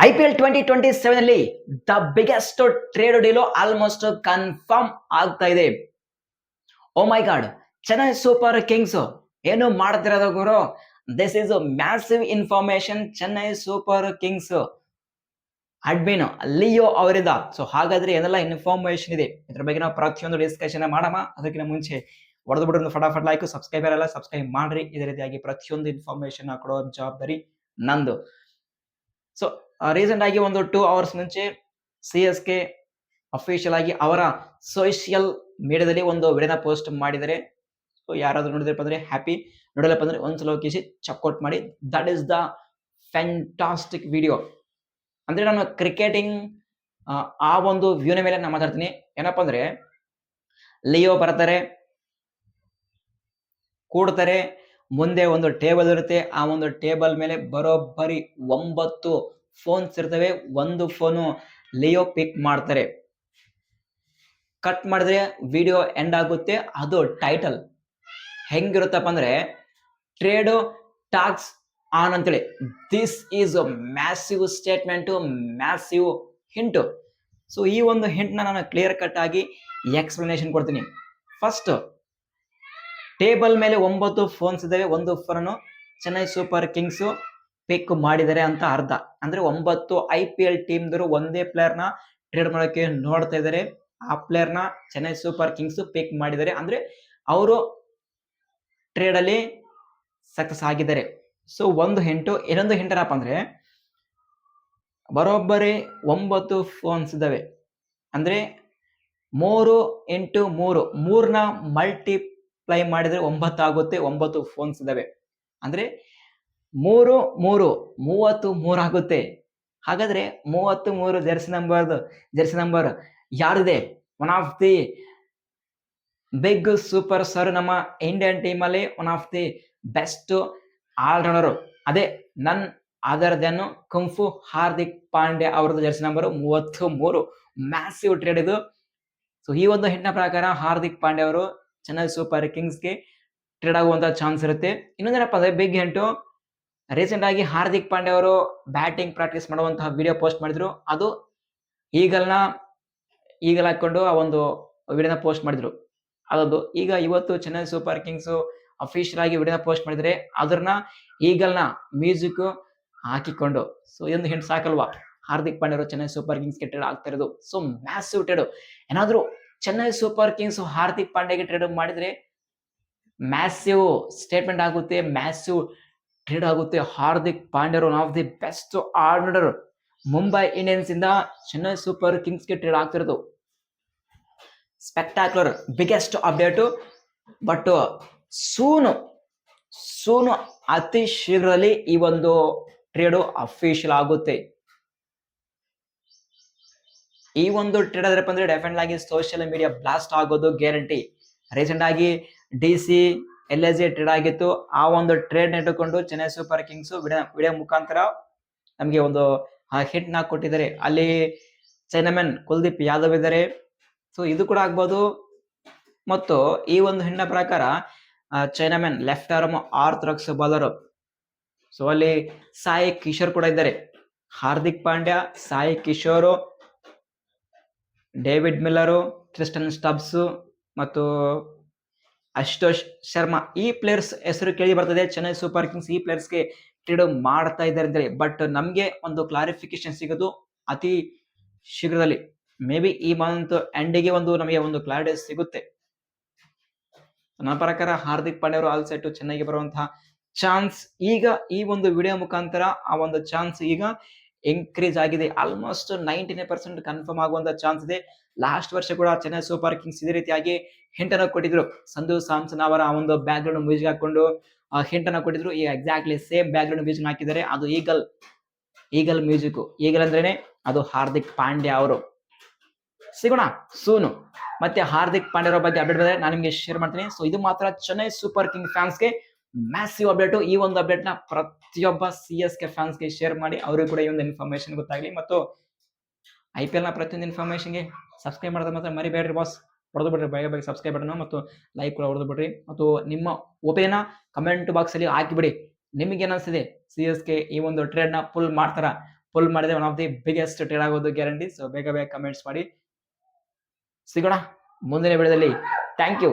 IPL 2027 ಅಲ್ಲಿ the biggest trade deal almost confirm ಆಗ್ತಾ ಇದೆ. Oh my god, Chennai super kings ಏನು ಮಾಡ್ತಿರೋದು ಗುರು? This is massive information. Chennai super kings admin Leo ಅವರಿಂದ. ಸೊ ಹಾಗಾದ್ರೆ ಏನೆಲ್ಲ ಇನ್ಫಾರ್ಮೇಶನ್ ಇದೆ ಇದ್ರ ಬಗ್ಗೆ ನಾವು ಪ್ರತಿಯೊಂದು ಡಿಸ್ಕಷನ್ ಮಾಡೋಣ. ಅದಕ್ಕಿಂತ ಮುಂಚೆ ಹೊಡೆದು ಬಿಡೋದು ಫಟಾಫಟ್ ಲೈಕ್, ಸಬ್ಸ್ಕ್ರೈಬರ್ ಎಲ್ಲ ಸಬ್ಸ್ಕ್ರೈಬ್ ಮಾಡ್ರಿ. ಇದೇ ರೀತಿಯಾಗಿ ಪ್ರತಿಯೊಂದು ಇನ್ಫಾರ್ಮೇಶನ್ ಕೊಡೋ ಜವಾಬ್ದಾರಿ ನಂದು. ಸೊ ರೀಸೆಂಟ್ ಆಗಿ ಒಂದು 2 ಅವರ್ಸ್ ಮುಂಚೆ CSK ಅಫಿಷಿಯಲ್ ಆಗಿ ಅವರ ಸೋಷಿಯಲ್ ಮೀಡಿಯಾದಲ್ಲಿ ಒಂದು ವಿಡಿಯೋನ ಪೋಸ್ಟ್ ಮಾಡಿದರೆ. ಸೊ ಯಾರಾದ್ರೂ ನೋಡಿದ್ರಪ್ಪ ಅಂದ್ರೆ ಹ್ಯಾಪಿ, ನೋಡಲಪ್ಪ ಅಂದ್ರೆ ಒಂದ್ಸಲ ಹೋಗಿ ಚೆಕ್ಔಟ್ ಮಾಡಿ. That is the fantastic video. ಅಂದ್ರೆ ನಾನು ಕ್ರಿಕೆಟಿಂಗ್ ಆ ಒಂದು ವ್ಯೂನ ಮೇಲೆ ನಾನು ಮಾತಾಡ್ತೀನಿ. ಏನಪ್ಪ ಅಂದ್ರೆ ಲಿಯೋ ಬರ್ತಾರೆ, ಕೂಡ್ತಾರೆ, ಮುಂದೆ ಒಂದು ಟೇಬಲ್ ಇರುತ್ತೆ. ಆ ಒಂದು ಟೇಬಲ್ ಮೇಲೆ ಬರೋಬ್ಬರಿ 9 ಫೋನ್ಸ್ ಇರ್ತವೆ. ಒಂದು ಫೋನು ಲಿಯೋ ಪಿಕ್ ಮಾಡ್ತಾರೆ. ಕಟ್ ಮಾಡಿದ್ರೆ ವಿಡಿಯೋ ಎಂಡ್ ಆಗುತ್ತೆ. ಅದು ಟೈಟಲ್ ಹೆಂಗಿರುತ್ತಪ್ಪ ಅಂದ್ರೆ ಟ್ರೇಡ್ ಟಾಕ್ಸ್ ಆನ್ ಅಂತೇಳಿ. This is massive statement, massive hint. So ಈ ಒಂದು ಹಿಂಟ್ ನಾನು ಕ್ಲಿಯರ್ ಕಟ್ ಆಗಿ ಎಕ್ಸ್ಪ್ಲನೇಷನ್ ಕೊಡ್ತೀನಿ. ಫಸ್ಟ್, ಟೇಬಲ್ ಮೇಲೆ 9 ಫೋನ್ಸ್ ಇದಾವೆ. ಒಂದು ಫೋನ್ ಚೆನ್ನೈ ಸೂಪರ್ ಕಿಂಗ್ಸ್ ಪಿಕ್ ಮಾಡಿದ್ದಾರೆ ಅಂತ ಅರ್ಥ. ಅಂದ್ರೆ 9 IPL ಟೀಮ್ದರು ಒಂದೇ ಪ್ಲೇಯರ್ ನ ಟ್ರೇಡ್ ಮಾಡೋಕೆ ನೋಡ್ತಾ ಇದ್ದಾರೆ. ಆ ಪ್ಲೇಯರ್ ನ ಚೆನ್ನೈ ಸೂಪರ್ ಕಿಂಗ್ಸ್ ಪಿಕ್ ಮಾಡಿದ್ದಾರೆ. ಅಂದ್ರೆ ಅವರು ಟ್ರೇಡ್ ಅಲ್ಲಿ ಸಕ್ಸಸ್ ಆಗಿದ್ದಾರೆ. ಸೊ ಒಂದು ಹಿಂಟು. ಇನ್ನೊಂದು ಹಿಂಟ್ ಏನಪ್ಪ ಅಂದ್ರೆ ಬರೋಬ್ಬರಿ 9 ಫೋನ್ಸ್ ಇದಾವೆ. ಅಂದ್ರೆ 3 × 3 3ನ ಮಲ್ಟಿಪ್ಲೈ ಮಾಡಿದ್ರೆ 9 ಆಗುತ್ತೆ. 9 ಫೋನ್ಸ್ ಇದಾವೆ. ಅಂದ್ರೆ 3 3 33 ಆಗುತ್ತೆ. ಹಾಗಾದ್ರೆ 33 ಜೆರ್ಸಿ ನಂಬರ್ ಯಾರಿದೆ? One of the big super star ನಮ್ಮ ಇಂಡಿಯನ್ ಟೀಮ್ ಅಲ್ಲಿ one of the best all rounder. ಅದೇ none other than kung fu Hardik Pandya ಅವರದ್ದು ಜೆರ್ಸಿ ನಂಬರ್ 33. ಮ್ಯಾಸಿವ್ ಟ್ರೇಡ್ ಇದು. ಸೊ ಈ ಒಂದು ಹಿಂಟ್ನ ಪ್ರಕಾರ ಹಾರ್ದಿಕ್ ಪಾಂಡ್ಯ ಅವರು ಚೆನ್ನೈ ಸೂಪರ್ ಕಿಂಗ್ಸ್ಗೆ ಟ್ರೇಡ್ ಆಗುವಂತ ಚಾನ್ಸ್ ಇರುತ್ತೆ. ಇನ್ನೊಂದೇನಪ್ಪ ಅಂದ್ರೆ ಬಿಗ್ ಹಿಂಟು. ರೀಸೆಂಟ್ ಆಗಿ ಹಾರ್ದಿಕ್ ಪಾಂಡ್ಯ ಅವರು ಬ್ಯಾಟಿಂಗ್ ಪ್ರಾಕ್ಟೀಸ್ ಮಾಡುವಂತಹ ವಿಡಿಯೋ ಪೋಸ್ಟ್ ಮಾಡಿದ್ರು. ಅದು ಈಗಲ್ ಹಾಕೊಂಡು ಆ ಒಂದು ವಿಡಿಯೋನ ಪೋಸ್ಟ್ ಮಾಡಿದ್ರು. ಅದೊಂದು. ಈಗ ಇವತ್ತು ಚೆನ್ನೈ ಸೂಪರ್ ಕಿಂಗ್ಸ್ ಅಫಿಷಿಯಲ್ ಆಗಿ ವಿಡಿಯೋನ ಪೋಸ್ಟ್ ಮಾಡಿದ್ರೆ ಅದನ್ನ ಈಗಲ್ನ ಮ್ಯೂಸಿಕ್ ಹಾಕಿಕೊಂಡು. ಸೊ ಇದೊಂದು ಹಿಂಟ್ ಸಾಕಲ್ವಾ? ಹಾರ್ದಿಕ್ ಪಾಂಡ್ಯ ಅವರು ಚೆನ್ನೈ ಸೂಪರ್ ಕಿಂಗ್ಸ್ಗೆ ಟ್ರೇಡ್ ಆಗ್ತಾ ಇರೋದು. So massive trade. ಏನಾದ್ರು ಚೆನ್ನೈ ಸೂಪರ್ ಕಿಂಗ್ಸ್ ಹಾರ್ದಿಕ್ ಪಾಂಡ್ಯಗೆ ಟ್ರೇಡ್ ಮಾಡಿದ್ರೆ ಮ್ಯಾಸಿವ್ ಸ್ಟೇಟ್ಮೆಂಟ್ ಆಗುತ್ತೆ, ಮ್ಯಾಸಿವ್ ಟ್ರೇಡ್ ಆಗುತ್ತೆ. Hardik Pandya one of the best all rounder. Mumbai Indians ಇಂದ ಚೆನ್ನೈ ಸೂಪರ್ ಕಿಂಗ್ಸ್ಗೆ ಟ್ರೇಡ್ ಆಗ್ತಿರೋದು. Spectacular, biggest update. But soon ಅತಿ ಶೀಘ್ರದಲ್ಲಿ ಈ ಒಂದು ಟ್ರೇಡು ಅಫಿಷಿಯಲ್ ಆಗುತ್ತೆ. ಈ ಒಂದು ಟ್ರೇಡ್ ಆದ್ರಪ್ಪ ಅಂದ್ರೆ ಡೆಫಿನೆಟ್ ಆಗಿ ಸೋಷಿಯಲ್ ಮೀಡಿಯಾ ಬ್ಲಾಸ್ಟ್ ಆಗೋದು ಗ್ಯಾರಂಟಿ. ರೀಸೆಂಟ್ ಆಗಿ DC LSG ಟ್ರೇಡ್ ಆಗಿತ್ತು. ಆ ಒಂದು ಟ್ರೇಡ್ ಇಟ್ಟುಕೊಂಡು ಚೆನ್ನೈ ಸೂಪರ್ ಕಿಂಗ್ಸ್ ವಿಡಿಯೋ ಮುಖಾಂತರ ನಮಗೆ ಒಂದು ಹಿಟ್ ನ ಕೊಟ್ಟಿದ್ದಾರೆ. ಅಲ್ಲಿ ಚೈನಾಮನ್ ಕುಲ್ದೀಪ್ ಯಾದವ್ ಇದ್ದಾರೆ. ಸೊ ಇದು ಕೂಡ ಆಗ್ಬೋದು. ಮತ್ತು ಈ ಒಂದು ಹಿಂಟ್ನ ಪ್ರಕಾರ chinaman left arm orthodox bowler. So ಅಲ್ಲಿ ಸಾಯಿ ಕಿಶೋರ್ ಕೂಡ ಇದ್ದಾರೆ. Hardik Pandya, Sai Kishore, David Miller, Tristan Stubbs ಮತ್ತು ಅಶುತೋಷ್ ಶರ್ಮಾ. ಈ ಪ್ಲೇಯರ್ಸ್ ಹೆಸರು ಕೇಳಿ ಬರ್ತದೆ. ಚೆನ್ನೈ ಸೂಪರ್ ಕಿಂಗ್ಸ್ ಈ ಪ್ಲೇಯರ್ಸ್ಗೆ ಟ್ರೇಡ್ ಮಾಡ್ತಾ ಇದ್ದಾರೆ. ಬಟ್ ನಮ್ಗೆ ಒಂದು ಕ್ಲಾರಿಫಿಕೇಶನ್ ಸಿಗೋದು ಅತಿ ಶೀಘ್ರದಲ್ಲಿ. ಮೇ ಬಿ ಈ ಮಂತ್ ಎಂಡಿಗೆ ನಮಗೆ ಒಂದು ಕ್ಲಾರಿಟಿ ಸಿಗುತ್ತೆ. ನನ್ನ ಪ್ರಕಾರ ಹಾರ್ದಿಕ್ ಪಾಂಡ್ಯ ಅವರು ಆಲ್ ಸೆಟ್ ಚೆನ್ನೈಗೆ ಬರುವಂತಹ ಚಾನ್ಸ್ ಈಗ ಈ ಒಂದು ವಿಡಿಯೋ ಮುಖಾಂತರ ಆ ಒಂದು ಚಾನ್ಸ್ ಈಗ ಇನ್ಕ್ರೀಸ್ ಆಗಿದೆ. ಆಲ್ಮೋಸ್ಟ್ 99% ಕನ್ಫರ್ಮ್ ಆಗುವಂತ ಚಾನ್ಸ್ ಇದೆ. ಲಾಸ್ಟ್ ವರ್ಷ ಕೂಡ ಚೆನ್ನೈ ಸೂಪರ್ ಕಿಂಗ್ಸ್ ಇದೇ ರೀತಿಯಾಗಿ ಹಿಂಟ್ ಅನ್ನು ಕೊಟ್ಟಿದ್ರು. ಸಂಜು ಸ್ಯಾಮ್ಸನ್ ಅವರ ಒಂದು ಬ್ಯಾಕ್ ಗ್ರೌಂಡ್ ಮ್ಯೂಸಿಕ್ ಹಾಕೊಂಡು ಹಿಂಟ್ ಅನ್ನು ಕೊಟ್ಟಿದ್ರು. ಈ exactly same back ground music ಹಾಕಿದ್ದಾರೆ. ಅದು ಈಗಲ್ ಮ್ಯೂಸಿಕ್. ಈಗಲ್ ಅಂದ್ರೇನೆ ಅದು ಹಾರ್ದಿಕ್ ಪಾಂಡ್ಯ ಅವರು. ಸಿಗೋಣ ಸೂನು. ಮತ್ತೆ ಹಾರ್ದಿಕ್ ಪಾಂಡ್ಯ ಅವರ ಬಗ್ಗೆ ಅಪ್ಡೇಟ್ ಬಂದ್ರೆ ನಾನು ನಿಮಗೆ ಶೇರ್ ಮಾಡ್ತೀನಿ. ಸೊ ಇದು ಮಾತ್ರ ಚೆನ್ನೈ ಸೂಪರ್ ಕಿಂಗ್ ಫ್ಯಾನ್ಸ್ಗೆ ಮ್ಯಾಸಿವ್ ಅಪ್ಡೇಟ್. ಈ ಒಂದು ಅಪ್ಡೇಟ್ ನ ಪ್ರತಿಯೊಬ್ಬ CSK ಫ್ಯಾನ್ಸ್ಗೆ ಶೇರ್ ಮಾಡಿ. ಅವರಿಗೂ ಕೂಡ ಈ ಒಂದು ಇನ್ಫಾರ್ಮೇಶನ್ ಗೊತ್ತಾಗಲಿ. ಮತ್ತು IPL ನ ಪ್ರತಿಯೊಂದು ಇನ್ಫಾರ್ಮೇಶನ್ಗೆ ಸಬ್ಸ್ಕ್ರೈಬ್ ಮಾಡೋದು ಮಾತ್ರ ಮರಿಬೇಡ್ರಿ ಬಾಸ್. ಹೊಡೆದು ಬಿಡ್ರಿ ಬೇಗ ಸಬ್ಸ್ಕ್ರೈಬ್ ಬಟನ್ ಮತ್ತು ಲೈಕ್ ಕೂಡ ಹೊಡೆದು ಬಿಡ್ರಿ. ಮತ್ತು ನಿಮ್ಮ ಒಪಿನಿಯನ್ ಕಮೆಂಟ್ ಬಾಕ್ಸ್ ಅಲ್ಲಿ ಹಾಕಿಬಿಡಿ. ನಿಮಗೆ ಏನಿಸ್ತಿದೆ? CSK ಈ ಒಂದು ಟ್ರೇಡ್ ನ ಫುಲ್ ಮಾಡ್ತಾರ? ಪುಲ್ ಮಾಡಿದ್ರೆ one of the biggest trade ಆಗೋದು ಗ್ಯಾರಂಟಿ. ಸೊ ಬೇಗ ಬೇಗ ಕಮೆಂಟ್ಸ್ ಮಾಡಿ. ಸಿಗೋಣ ಮುಂದಿನ ವಿಡಿಯೋದಲ್ಲಿ. Thank you.